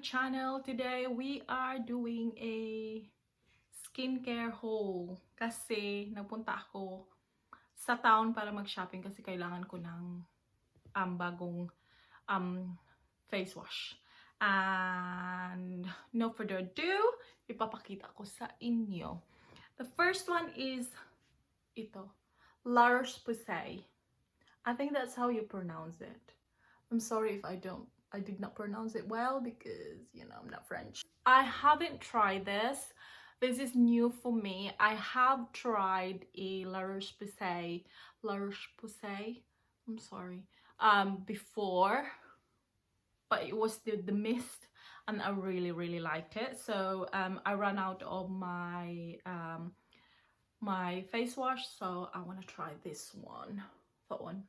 channel. Today we are doing a skincare haul kasi nagpunta ako sa town para mag-shopping kasi kailangan ko ng bagong face wash. And no further ado, ipapakita ko sa inyo. The first one is ito, La Roche-Posay. I think that's how you pronounce it. I'm sorry if I did not pronounce it well because, you know, I'm not French. I haven't tried this. This is new for me. I have tried a La Roche-Posay, I'm sorry, before, but it was the mist and I really liked it. So I ran out of my my face wash, so I want to try this one. That one.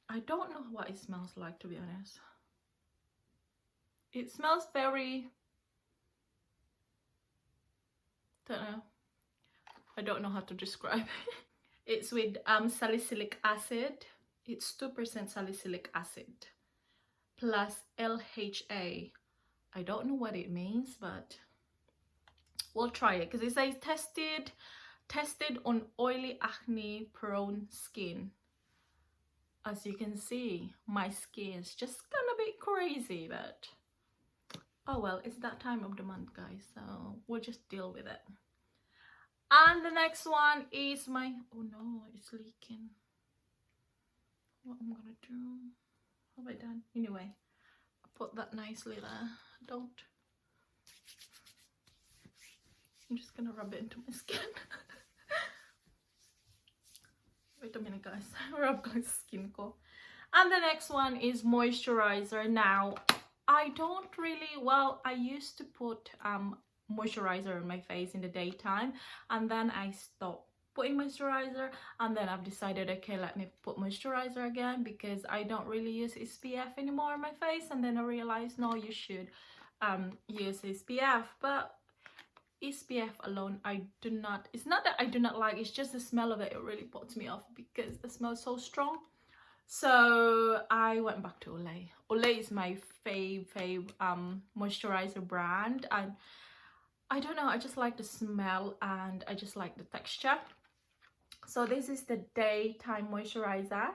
I don't know what it smells like, to be honest. It smells very, I don't know how to describe it. It's with salicylic acid. It's 2% salicylic acid plus LHA. I don't know what it means, but we'll try it because it says tested on oily acne prone skin. As you can see, my skin is just gonna be crazy, but oh well, it's that time of the month, guys, so we'll just deal with it. And the next one is my, oh no, it's leaking. What am I gonna do? What have I done? Anyway, I put that nicely there. I'm just gonna rub it into my skin. Wait a minute, guys. Rub guys skin ko. And the next one is moisturizer. Now, I don't really, well, I used to put moisturizer on my face in the daytime, and then I stopped putting moisturizer, and then I've decided, okay, let me put moisturizer again because I don't really use SPF anymore on my face. And then I realized, no, you should use SPF, but SPF alone I do not, it's not that I do not like, it's just the smell of it, it really puts me off because the smell is so strong. So I went back to Olay. Olay is my fave moisturizer brand, and I don't know, I just like the smell and I just like the texture. So this is the daytime moisturizer.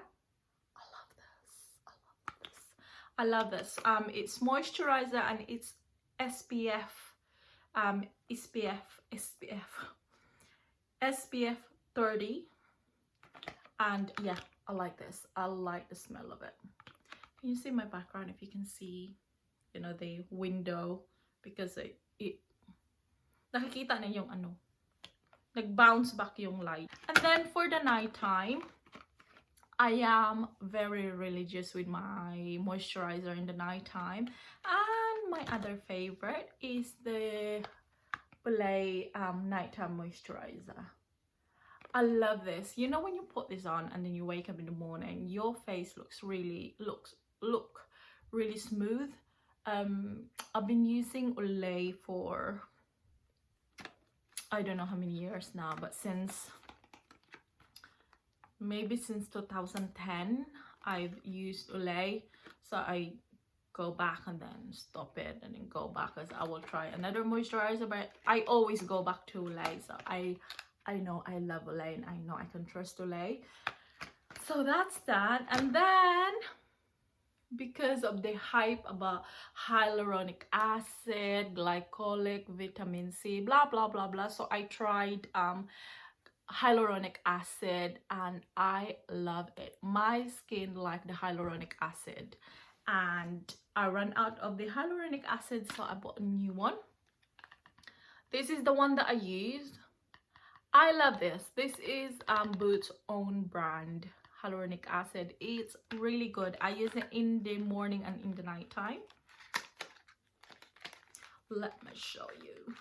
I love this. It's moisturizer and it's SPF 30, and yeah, I like this. I like the smell of it. Can you see my background? If you can see, you know, the window, because it nakikita na yung ano, nag-bounce back yung light. And then for the nighttime, I am very religious with my moisturizer in the nighttime. And my other favorite is the Olay nighttime moisturizer. I love this. You know, when you put this on and then you wake up in the morning, your face looks really smooth. I've been using Olay for I don't know how many years now, but maybe since 2010 I've used Olay. So I go back and then stop it and then go back, as I will try another moisturizer, but I always go back to Olay. So I know I love Olay and I know I can trust Olay. So that's that. And then because of the hype about hyaluronic acid, glycolic, vitamin C, blah blah blah blah, so I tried hyaluronic acid and I love it. My skin liked the hyaluronic acid and I ran out of the hyaluronic acid, so I bought a new one. This is the one that I used. I love this. This is Boots' own brand hyaluronic acid. It's really good. I use it in the morning and in the night time. Let me show you.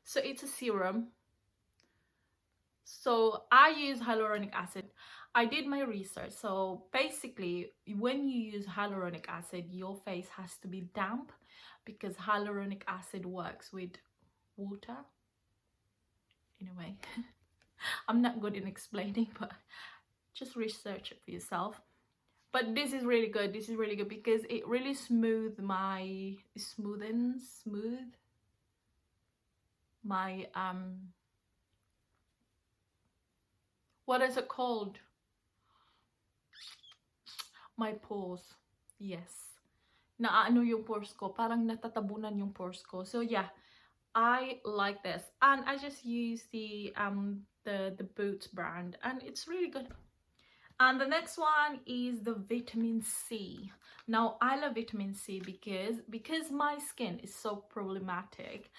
So it's a serum. So I use hyaluronic acid. I did my research. So basically, when you use hyaluronic acid, your face has to be damp because hyaluronic acid works with water. Anyway, I'm not good in explaining, but just research it for yourself. But this is really good. This is really good because it really smooths my what is it called? My pores. Yes. Naano yung pores ko. Parang natatabunan yung pores ko. So yeah, I like this. And I just use the Boots brand and it's really good. And the next one is the vitamin C. Now I love vitamin C because my skin is so problematic.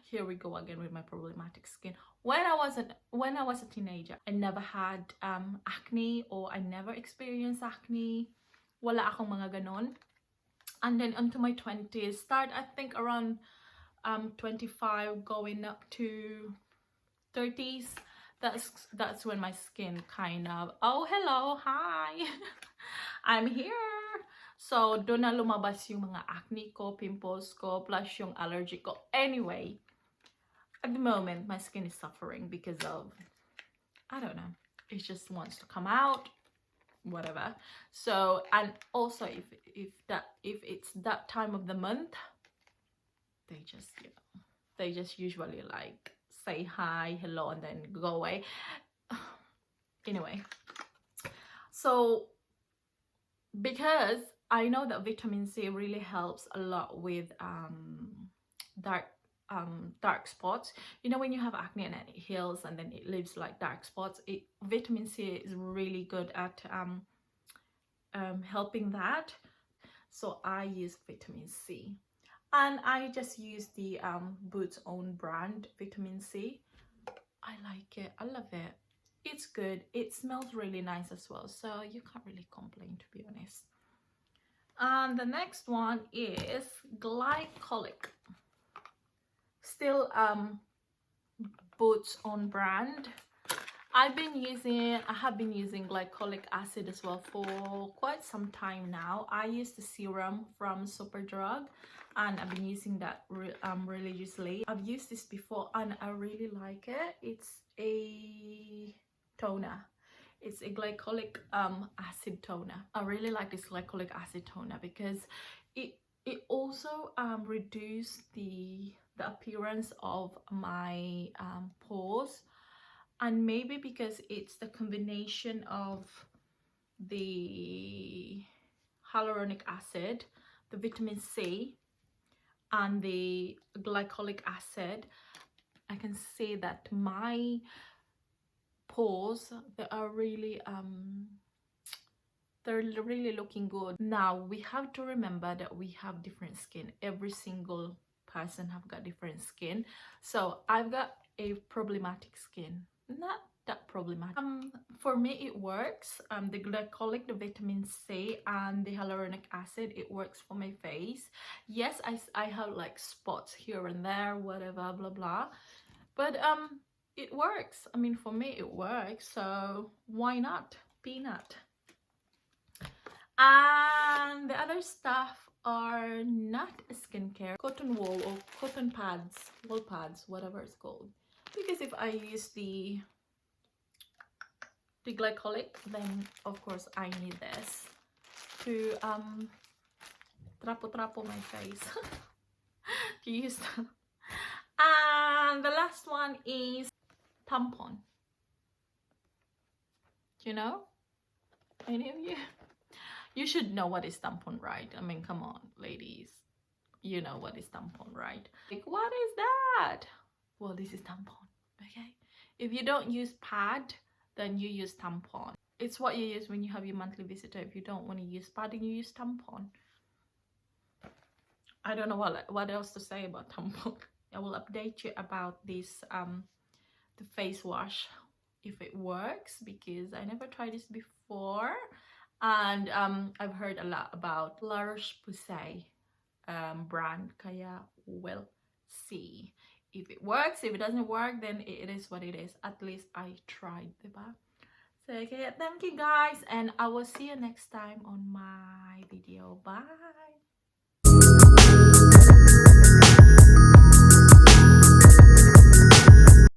Here we go again with my problematic skin. When I was a teenager, I never had acne, or I never experienced acne. Wala akong mga ganon. And then into my 20s, start I think around 25 going up to 30s. That's when my skin kind of, oh hello, hi, I'm here. So doon na lumabas yung mga acne ko, pimples ko, plus yung allergy ko. Anyway, at the moment my skin is suffering because of, I don't know, it just wants to come out, whatever. So, and also if it's that time of the month, they just, you know, they just usually like say hi, hello, and then go away. Anyway, so because I know that vitamin C really helps a lot with dark spots. You know, when you have acne and it heals and then it leaves like dark spots, vitamin C is really good at helping that. So I use vitamin C, and I just use the Boots own brand vitamin C. I like it, I love it, it's good, it smells really nice as well, so you can't really complain, to be honest. And the next one is glycolic, still Boots own brand. I have been using glycolic acid as well for quite some time now. I use the serum from Superdrug and I've been using that religiously. I've used this before and I really like it. It's a toner. It's a glycolic acid toner. I really like this glycolic acid toner because it also reduces the appearance of my pores, and maybe because it's the combination of the hyaluronic acid, the vitamin C, and the glycolic acid, I can say that my pores, they are really they're really looking good. Now we have to remember that we have different skin. Every single person have got different skin. So I've got a problematic skin, not that problematic. For me it works. The glycolic, the vitamin C, and the hyaluronic acid, it works for my face. Yes, I have like spots here and there, whatever, blah blah, but it works. I mean, for me it works, so why not? Peanut. And the other stuff are not skincare. Cotton wool or cotton pads, wool pads, whatever it's called. Because if I use the glycolic, then of course I need this to trapo my face to use them. And the last one is tampon. You know, any of you? You should know what is tampon, right? I mean, come on, ladies. You know what is tampon, right? Like, what is that? Well, this is tampon, okay? If you don't use pad, then you use tampon. It's what you use when you have your monthly visitor. If you don't want to use padding, you use tampon. I don't know what else to say about tampon. I will update you about this, the face wash, if it works, because I never tried this before. And I've heard a lot about La Roche-Posay brand, kaya we'll see if it works. If it doesn't work, then it is what it is. At least I tried, diba? So okay, thank you guys, and I will see you next time on my video. Bye.